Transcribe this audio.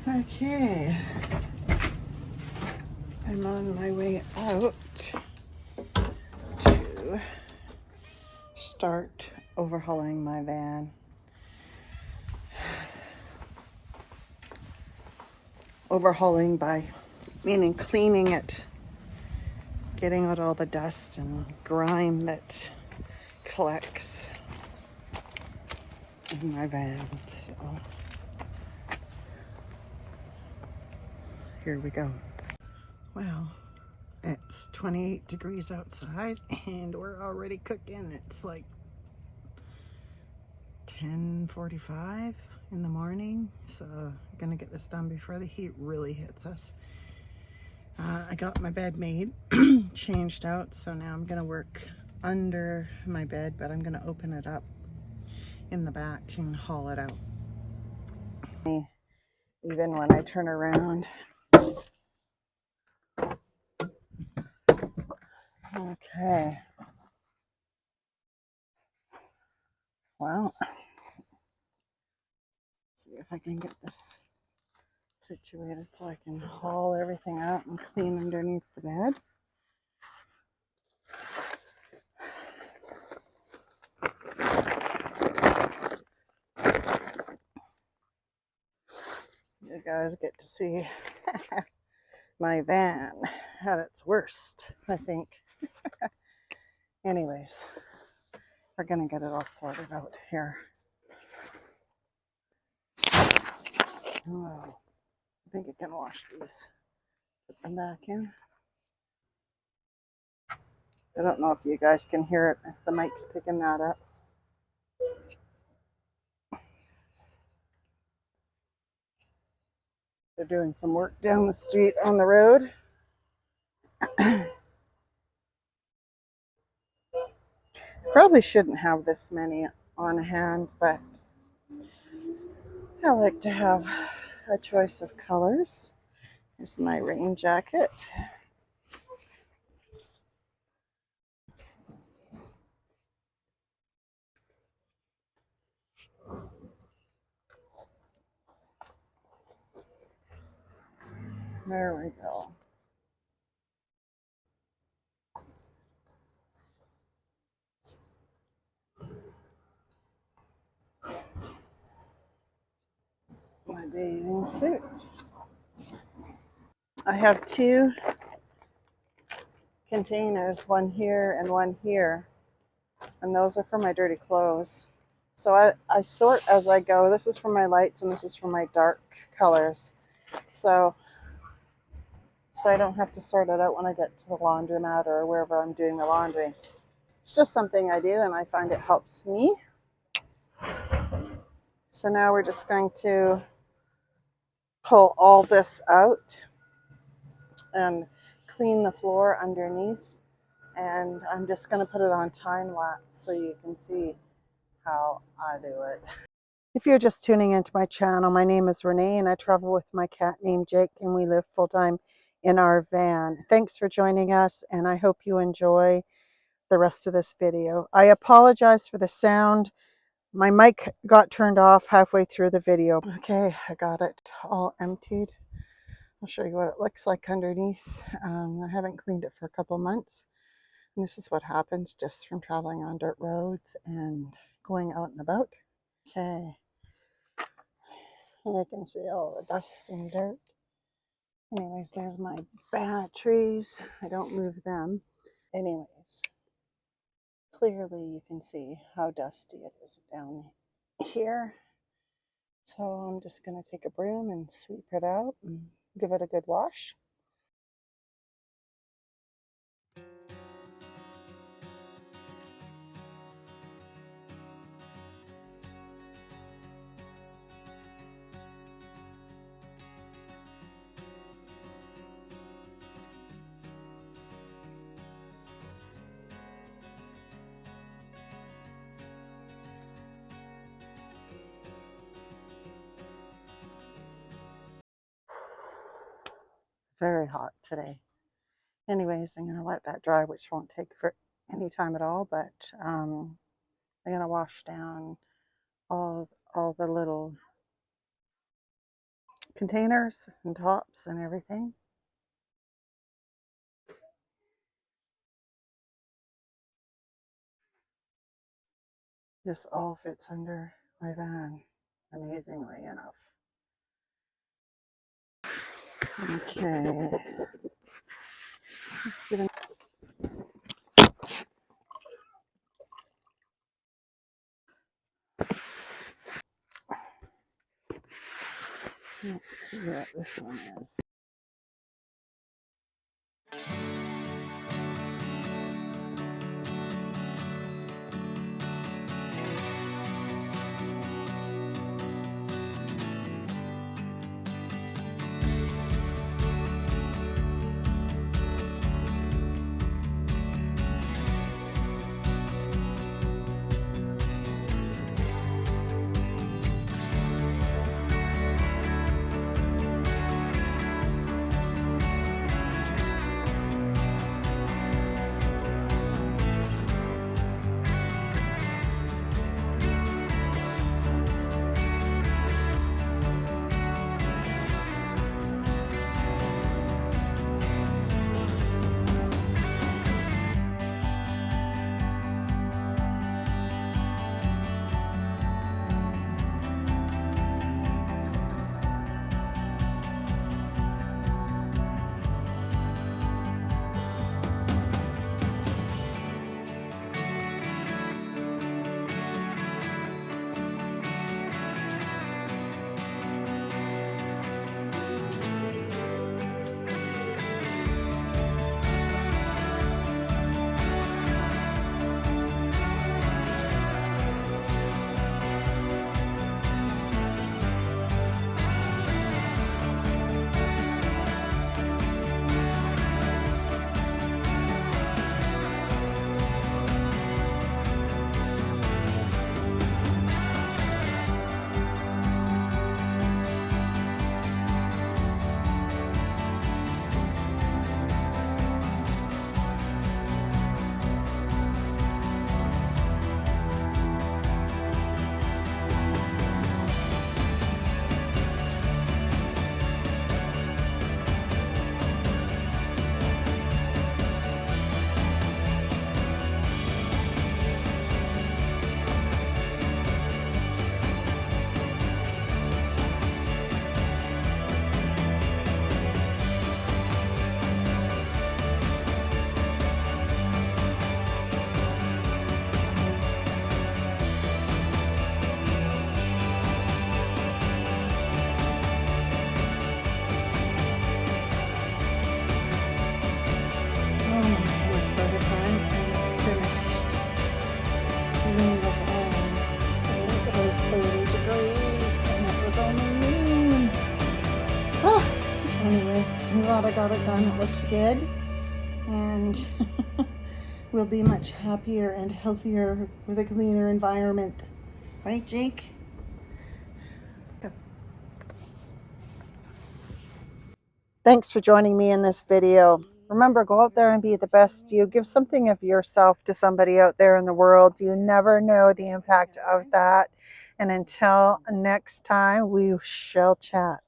Okay, I'm on my way out to start overhauling my van. Overhauling by meaning cleaning it, getting out all the dust and grime that collects in my van. So here we go. Wow, it's 28 degrees outside and we're already cooking. It's like 10:45 in the morning, so I'm gonna get this done before the heat really hits us. I got my bed made, changed out, so now I'm gonna work under my bed, but I'm gonna open it up in the back and haul it out. Even when I turn around. Okay. Well, see if I can get this situated so I can haul everything out and clean underneath the bed. You guys get to see my van at its worst, I think. Anyways, we're gonna get it all sorted out here. Oh, I think I can wash these. Put them back in. I don't know if you guys can hear it, if the mic's picking that up. They're doing some work down the street on the road. Probably shouldn't have this many on hand, but I like to have a choice of colors. Here's my rain jacket. There we go. My bathing suit. I have two containers, one here and one here, and those are for my dirty clothes. So I sort as I go. This is for my lights and this is for my dark colors. So I don't have to sort it out when I get to the laundromat or wherever I'm doing the laundry. It's just something I do and I find it helps me. So now we're just going to pull all this out and clean the floor underneath. And I'm just going to put it on time lapse so you can see how I do it. If you're just tuning into my channel, my name is Renee and I travel with my cat named Jake and we live full-time in our van. Thanks for joining us and I hope you enjoy the rest of this video. I apologize for the sound. My mic got turned off halfway through the video. Okay, I got it all emptied. I'll show you what it looks like underneath. I haven't cleaned it for a couple months. And this is what happens just from traveling on dirt roads and going out and about. Okay, you can see all the dust and dirt. Anyways, there's my batteries. I don't move them. Anyways, clearly you can see how dusty it is down here. So I'm just going to take a broom and sweep it out and give it a good wash. Very hot today. Anyways, I'm going to let that dry, which won't take for any time at all, but I'm going to wash down all the little containers and tops and everything. This all fits under my van, amazingly enough. Okay. Let's see what this one is. I'm glad I got it done. It looks good, and we'll be much happier and healthier with a cleaner environment. Right, Jake? Thanks for joining me in this video. Remember, go out there and be the best you. Give something of yourself to somebody out there in the world. You never know the impact of that. And until next time, we shall chat.